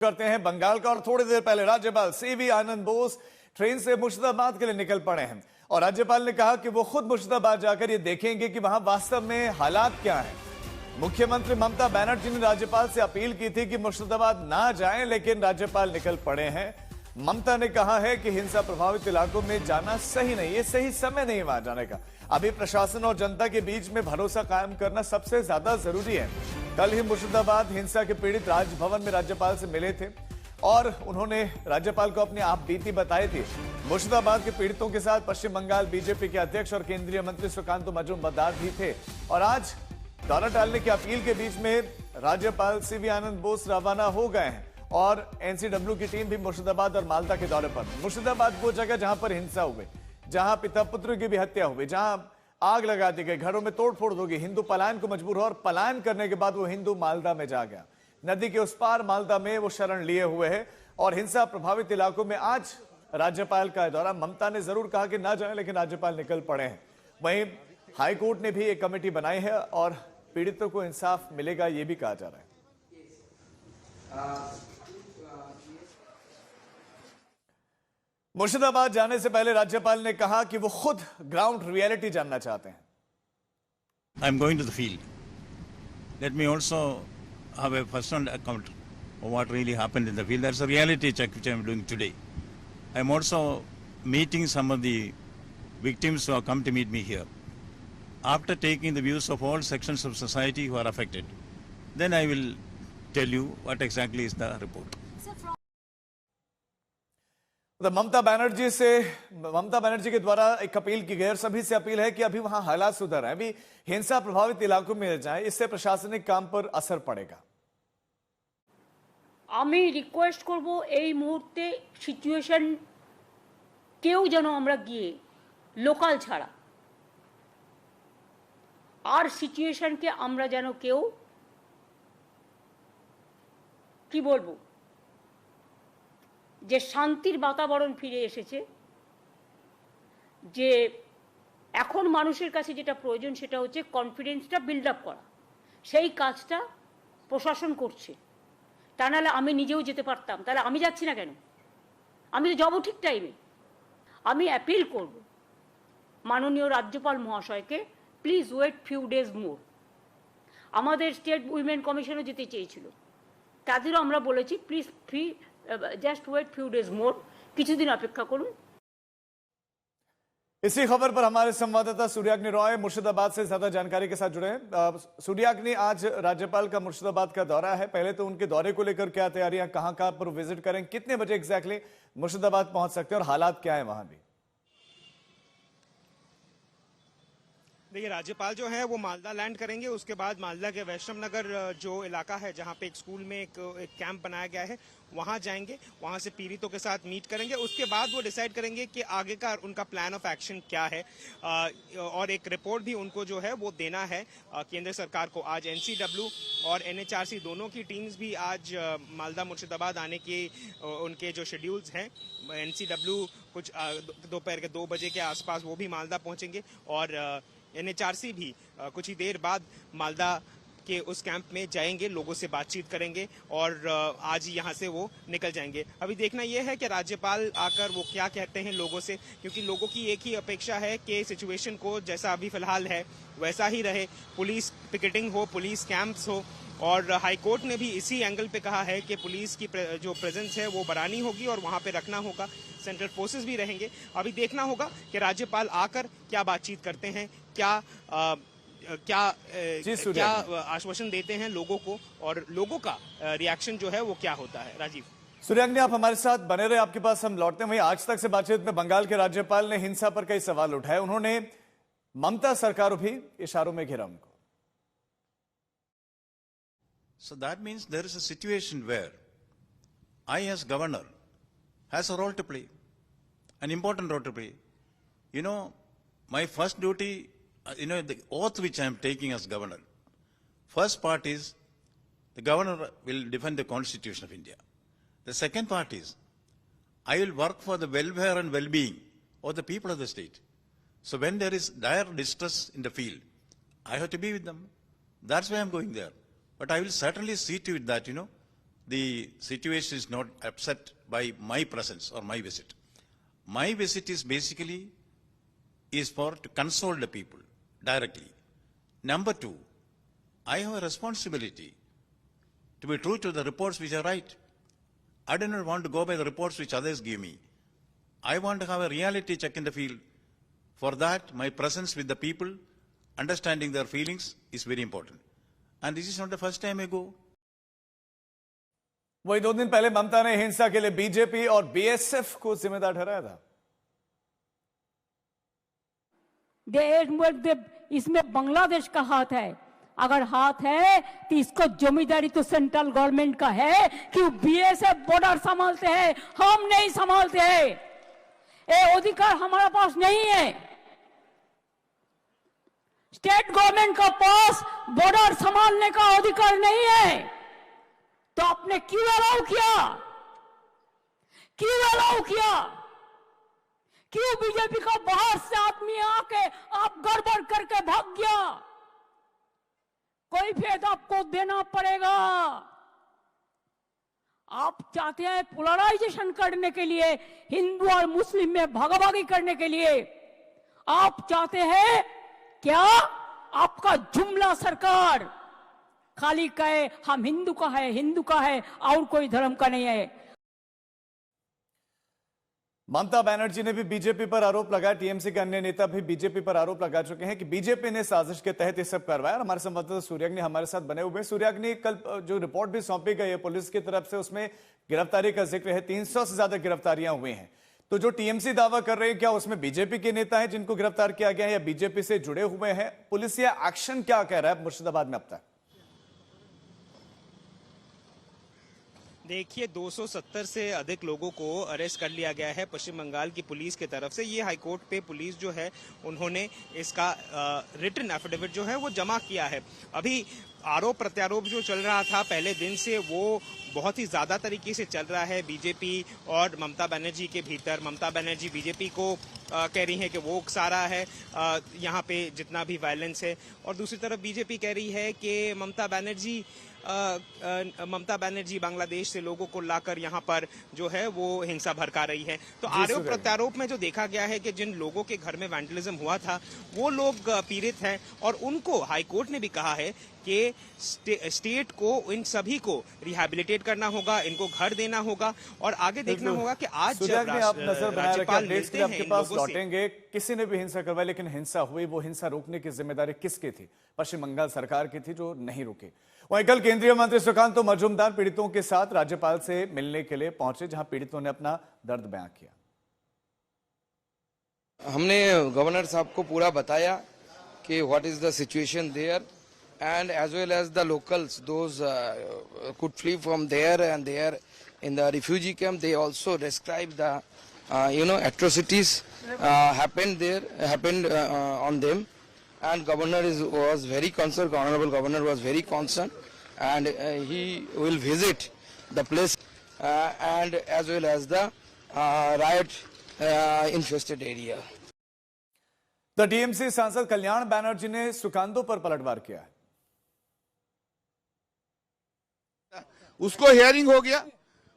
करते हैं बंगाल का। और थोड़ी देर पहले राज्यपाल सीवी आनंद बोस ट्रेन से मुर्शिदाबाद के लिए निकल पड़े हैं और राज्यपाल ने कहा कि वो खुद मुर्शिदाबाद जाकर ये देखेंगे कि वहां वास्तव में हालात क्या हैं। मुख्यमंत्री ममता बनर्जी ने राज्यपाल से अपील की थी कि मुर्शिदाबाद ना जाएं, लेकिन राज्यपाल निकल पड़े हैं। ममता ने कहा है कि हिंसा प्रभावित इलाकों में जाना सही नहीं, ये सही समय नहीं वहां जाने का। अभी प्रशासन और जनता के बीच में भरोसा कायम करना सबसे ज्यादा जरूरी है। कल ही मुर्शिदाबाद हिंसा के पीड़ित राजभवन में राज्यपाल से मिले थे और उन्होंने राज्यपाल को अपनी आप बीती बताई थी। मुर्शिदाबाद के पीड़ितों के साथ पश्चिम बंगाल बीजेपी के अध्यक्ष और केंद्रीय मंत्री सुकांत मजूमदार भी थे और आज दौरा टालने की अपील के बीच में राज्यपाल सीवी आनंद बोस रवाना हो गए हैं और एनसीडब्ल्यू की टीम भी मुर्शिदाबाद और मालदा के दौरे पर। मुर्शिदाबाद वो जगह जहां पर हिंसा हुई, जहां पिता पुत्र की भी हत्या हुई, जहां आग लगा दी गई, घरों में तोड़फोड़ होगी, हिंदू पलायन को मजबूर हो और पलायन करने के बाद वो हिंदू मालदा में जा गया। नदी के उस पार मालदा में वो शरण लिए हुए है और हिंसा प्रभावित इलाकों में आज राज्यपाल का दौरा। ममता ने जरूर कहा कि ना जाए, लेकिन राज्यपाल निकल पड़े हैं। वहीं हाईकोर्ट ने भी एक कमेटी बनाई है और पीड़ितों को इंसाफ मिलेगा, ये भी कहा जा रहा है। मुर्शिदाबाद जाने से पहले राज्यपाल ने कहा कि वो खुद ग्राउंड रियलिटी जानना चाहते हैं। I am going to the field. Let me also have a personal account of what really happened in the field. That's a reality check which I am doing today. I am also meeting some of the victims who have come to meet me here. After taking the views of all sections of society who are affected, then I will tell you what exactly is the report. Mamata Banerjee के द्वारा एक appeal की गई और सभी से appeal है कि अभी वहां हालात सुधर रहे हैं, अभी हिंसा प्रभावित इलाकों में जाए, इससे प्रशासनिक काम पर असर पड़ेगा। আমি রিকোয়েস্ট করব এই মুহূর্তে সিচুয়েশন কেউ যেন আমরা গিয়ে লোকাল ছাড়া আর সিচুয়েশনকে আমরা যেন কেউ কি বলবো যে শান্তির বাতাবরণ ফিরে এসেছে, যে এখন মানুষের কাছে যেটা প্রয়োজন সেটা হচ্ছে কনফিডেন্সটা বিল্ড আপ করা। সেই কাজটা প্রশাসন করছে, তা নাহলে আমি নিজেও যেতে পারতাম, তাহলে আমি যাচ্ছি না কেন? আমি তো যাবো ঠিক টাইমে। আমি অ্যাপিল করব মাননীয় রাজ্যপাল মহাশয়কে, please wait few days more. আমাদের স্টেট উইমেন কমিশনও যেতে চেয়েছিল, তাদেরও আমরা বলেছি please just wait few days more, কিছুদিন অপেক্ষা করুন। इसी खबर पर हमारे संवाददाता सूर्याग्नि रॉय मुर्शिदाबाद से ज्यादा जानकारी के साथ जुड़े हैं। सूर्याग्नि, आज राज्यपाल का मुर्शिदाबाद का दौरा है, पहले तो उनके दौरे को लेकर क्या तैयारियां, कहां कहां पर विजिट करें, कितने बजे एग्जैक्टली मुर्शिदाबाद पहुंच सकते हैं और हालात क्या है वहां भी? देखिए, राज्यपाल जो है वो मालदा लैंड करेंगे, उसके बाद मालदा के वैष्णव नगर जो इलाका है जहां पे एक स्कूल में एक कैंप बनाया गया है वहां जाएंगे, वहां से पीड़ितों के साथ मीट करेंगे। उसके बाद वो डिसाइड करेंगे कि आगे का उनका प्लान ऑफ एक्शन क्या है और एक रिपोर्ट भी उनको जो है वो देना है केंद्र सरकार को। आज एनसीडब्ल्यू और एनएचआरसी दोनों की टीम्स भी आज मालदा मुर्शिदाबाद आने के उनके जो शेड्यूल्स हैं, एनसीडब्ल्यू कुछ दोपहर के 2 बजे के आसपास वो भी मालदा पहुंचेंगे और एनएचआरसी भी कुछ ही देर बाद मालदा के उस कैंप में जाएंगे, लोगों से बातचीत करेंगे और आज ही यहाँ से वो निकल जाएंगे। अभी देखना यह है कि राज्यपाल आकर वो क्या कहते हैं लोगों से, क्योंकि लोगों की एक ही अपेक्षा है कि सिचुएशन को जैसा अभी फिलहाल है वैसा ही रहे, पुलिस पिकेटिंग हो, पुलिस कैंप्स हो। और हाईकोर्ट ने भी इसी एंगल पे कहा है कि पुलिस की जो प्रेजेंस है वो बढ़ानी होगी और वहाँ पे रखना होगा, सेंट्रल फोर्सेस भी रहेंगे। अभी देखना होगा कि राज्यपाल आकर क्या बातचीत करते हैं, क्या आश्वासन देते हैं लोगों को और लोगों का रिएक्शन जो है वो क्या होता है। राजीव, सूर्याग्नि, आप हमारे साथ बने रहे, आपके पास हम लौटते हैं। वहीं आज तक से बातचीत में बंगाल के राज्यपाल ने हिंसा पर कई सवाल उठाए, उन्होंने ममता सरकार भी इशारों में घेरा उनको। So that means there is a situation where I as governor has a role to play, an important role to play. You know, my first duty, the oath which I am taking as governor, first part is the governor will defend the Constitution of India. The second part is I will work for the welfare and well-being of the people of the state. So when there is dire distress in the field, I have to be with them. That's why I'm going there. But I will certainly see to it that, the situation is not upset by my presence or my visit. My visit is basically for to console the people directly. Number two, I have a responsibility to be true to the reports which I write. I do not want to go by the reports which others give me. I want to have a reality check in the field. For that, my presence with the people, understanding their feelings is very important. And this is not the first time I go. वही 2 दिन पहले ममता ने हिंसा के लिए BJP और BSF को जिम्मेदार ठहराया था। इसमें बांग्लादेश का हाथ है। अगर हाथ है तो इसको जिम्मेदारी तो सेंट्रल गवर्नमेंट का है कि बीएसएफ बॉर्डर संभालते हैं, हम नहीं संभालते हैं। ये अधिकार हमारे पास नहीं है। स्टेट गवर्नमेंट का पास बॉर्डर संभालने का अधिकार नहीं है। तो आपने क्यों अलाउ किया? क्यों बीजेपी का बाहर से आदमी आके आप गड़बड़ करके भाग गया? कोई फेद आपको देना पड़ेगा। आप चाहते हैं पोलराइजेशन करने के लिए, हिंदू और मुस्लिम में भागाभागी करने के लिए। आप चाहते हैं क्या आपका जुमला सरकार खाली कहे हम हिंदू का है और कोई धर्म का नहीं है। ममता बनर्जी ने भी बीजेपी पर आरोप लगाया। टीएमसी के अन्य नेता भी बीजेपी पर आरोप लगा चुके हैं कि बीजेपी ने साजिश के तहत ये सब करवाया। और हमारे संवाददाता सूर्याग्नि हमारे साथ बने हुए। सूर्याग्नि, कल जो रिपोर्ट भी सौंपी गई है पुलिस की तरफ से, उसमें गिरफ्तारी का जिक्र है। 300 से ज्यादा गिरफ्तारियां हुई हैं। तो जो टीएमसी दावा कर रहे हैं, क्या उसमें बीजेपी के नेता हैं जिनको गिरफ्तार किया गया है या बीजेपी से जुड़े हुए हैं? पुलिस या एक्शन क्या कह रहा है मुर्शिदाबाद में अब तक? देखिए, 270 से अधिक लोगों को अरेस्ट कर लिया गया है पश्चिम बंगाल की पुलिस की तरफ से। ये हाईकोर्ट पे पुलिस जो है उन्होंने इसका रिटन एफिडेविट जो है वो जमा किया है। अभी आरोप प्रत्यारोप जो चल रहा था पहले दिन से, वो बहुत ही ज्यादा तरीके से चल रहा है बीजेपी और ममता बनर्जी के भीतर। ममता बनर्जी बीजेपी को कह रही है कि वो उकसा रहा है यहाँ पे जितना भी वायलेंस है, और दूसरी तरफ बीजेपी कह रही है कि ममता बनर्जी बांग्लादेश से लोगों को लाकर यहाँ पर जो है वो हिंसा भड़का रही है। तो आरोप प्रत्यारोप में जो देखा गया है कि जिन लोगों के घर में वैंडलिज्म हुआ था वो लोग पीड़ित हैं, और उनको हाईकोर्ट ने भी कहा है कि स्टेट को इन सभी को रिहैबिलिटेट करना होगा, इनको घर देना होगा, और आगे देखना होगा कि आज जब राज्यपाल मिलते हैं आपके पास लौटेंगे। किसी ने भी हिंसा करवाई, लेकिन हिंसा हुई, वो हिंसा रोकने की जिम्मेदारी किसकी थी? पश्चिम बंगाल सरकार की थी जो नहीं रुकी। वहीं कल केंद्रीय मंत्री सुकांत मजूमदार पीड़ितों के साथ राज्यपाल से मिलने के लिए पहुंचे, जहां पीड़ितों ने अपना दर्द बयां किया। हमने गवर्नर साहब को पूरा बताया कि what is the situation there, and as well as the locals, those could flee from there, and they are in the refugee camp. They also described the atrocities happened on them, and governor was very concerned. Honorable governor was very concerned, and he will visit the place and as well as the riot infested area. The TMC सांसद कल्याण बैनर्जी ने सुकांतो पर पलटवार किया है। उसको hearing हो गया।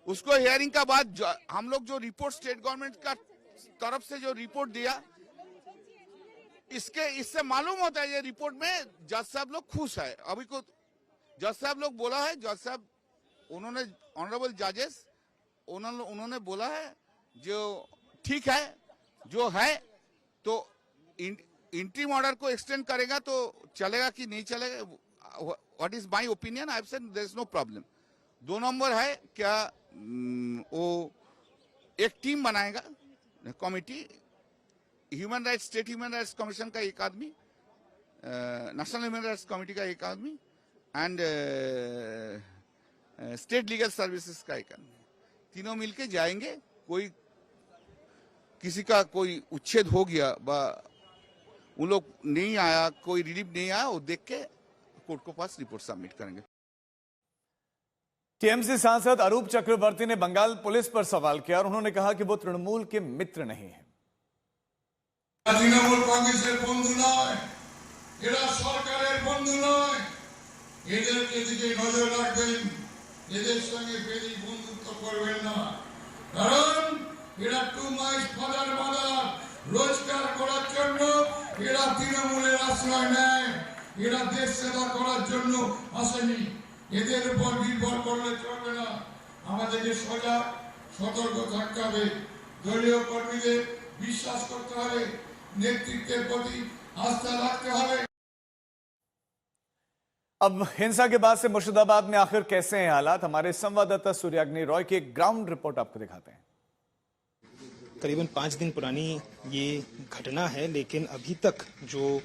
उसको हियरिंग का बाद हम लोग जो रिपोर्ट स्टेट गवर्नमेंट का तरफ से जो रिपोर्ट दिया, इससे मालूम होता है ये रिपोर्ट में जज साहब लोग खुश है। अभी को जज साहब लोग बोला है, जज साहब उन्होंने ऑनरेबल जजेस उन्होंने बोला है जो ठीक है, जो है तो इंट्रीम ऑर्डर को एक्सटेंड करेगा तो चलेगा कि नहीं चलेगा। What is my opinion, I have said there is no problem. 2 number है क्या वो एक टीम बनाएगा committee, human rights, state human rights commission का एक आदमी, नेशनल ह्यूमन राइट्स कमिटी का एक आदमी, एंड स्टेट लीगल सर्विसेज का एक आदमी, तीनों मिलके जाएंगे। कोई किसी का कोई उच्छेद हो गया, उन लोग नहीं आया, कोई रिलीफ नहीं आया, वो देख के कोर्ट को पास रिपोर्ट सबमिट करेंगे। टीएमसी सांसद अरूप चक्रवर्ती ने बंगाल पुलिस पर सवाल किया और उन्होंने कहा कि वो तृणमूल के मित्र नहीं है। तृणमूल कांग्रेसेर बंधु नয়, এরা সরকারের বন্ধু নয়। এদেরকে দিকে নজর রাখবেন। এদের সঙ্গে বেশি বন্ধুত্ব করবেন না, কারণ এরা টু মাইস ফাদার মাদার রোজগার করার জন্য এরা তৃণমূলের আশ্রয় নেয়, এরা দেশ সেবা করার জন্য আসেনি। এদের উপর নির্ভর করলে চলবে না, আমাদেরকে সজাগ সতর্ক থাকতে হবে, দলীয় কর্মীদের বিশ্বাস করতে হবে, নেতৃত্বের প্রতি आस्था रखते हुए। अब हिंसा के बाद से मुर्शिदाबाद में आखिर कैसे हैं हालात, हमारे संवाददाता सूर्याग्नि रॉय की एक ग्राउंड रिपोर्ट आपको दिखाते हैं। करीबन 5 दिन पुरानी ये घटना है, लेकिन अभी तक जो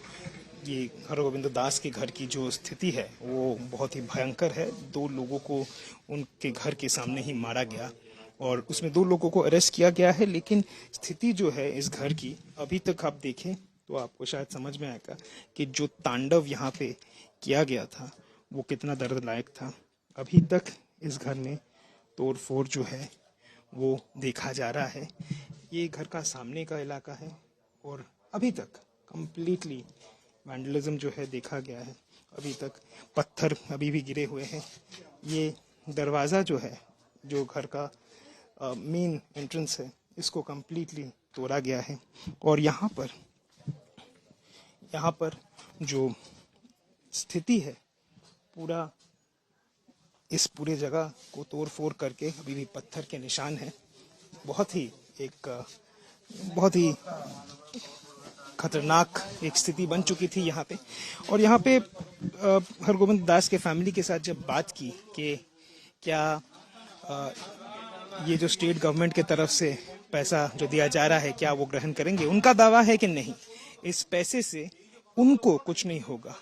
ये हरगोविंद दास के घर की जो स्थिति है वो बहुत ही भयंकर है। 2 लोगों को उनके घर के सामने ही मारा गया और उसमें 2 लोगों को अरेस्ट किया गया है, लेकिन स्थिति जो है इस घर की अभी तक आप देखें तो आपको शायद समझ में आएगा कि जो तांडव यहाँ पे किया गया था वो कितना दर्दनायक था। अभी तक इस घर में तोड़ फोड़ जो है वो देखा जा रहा है। ये घर का सामने का इलाका है और अभी तक कंप्लीटली वैंडलिज्म जो है देखा गया है। अभी तक पत्थर अभी भी गिरे हुए हैं। ये दरवाज़ा जो है, जो घर का मेन एंट्रेंस है, इसको कंप्लीटली तोड़ा गया है और यहाँ पर जो स्थिति है, पूरा इस पूरे जगह को तोड़ फोड़ करके अभी भी पत्थर के निशान हैं। बहुत ही खतरनाक एक स्थिति बन चुकी थी यहाँ पे। और यहाँ पे हरगोविंद दास के फैमिली के साथ जब बात की कि क्या ये जो स्टेट गवर्नमेंट के तरफ से पैसा जो दिया जा रहा है क्या वो ग्रहण करेंगे, उनका दावा है कि नहीं, इस पैसे से उनको कुछ नहीं होगा,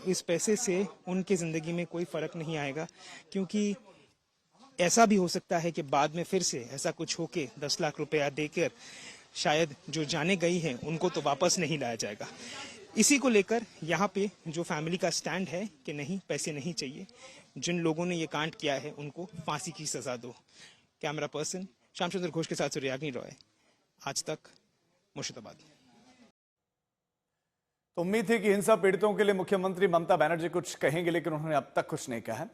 इस पैसे से उनके ज़िंदगी में कोई फ़र्क नहीं आएगा, क्योंकि ऐसा भी हो सकता है कि बाद में फिर से ऐसा कुछ होके 10 लाख रुपया देकर शायद जो जाने गई हैं उनको तो वापस नहीं लाया जाएगा। इसी को लेकर यहाँ पे जो फैमिली का स्टैंड है कि नहीं, पैसे नहीं चाहिए, जिन लोगों ने ये कांड किया है उनको फांसी की सजा दो। कैमरा पर्सन श्यामचंद्र घोष के साथ सूर्याग्नि रॉय, आज तक, मुर्शिदाबाद। तो उम्मीद थी कि हिंसा पीड़ितों के लिए मुख्यमंत्री ममता बनर्जी कुछ कहेंगे, लेकिन उन्होंने अब तक कुछ नहीं कहा।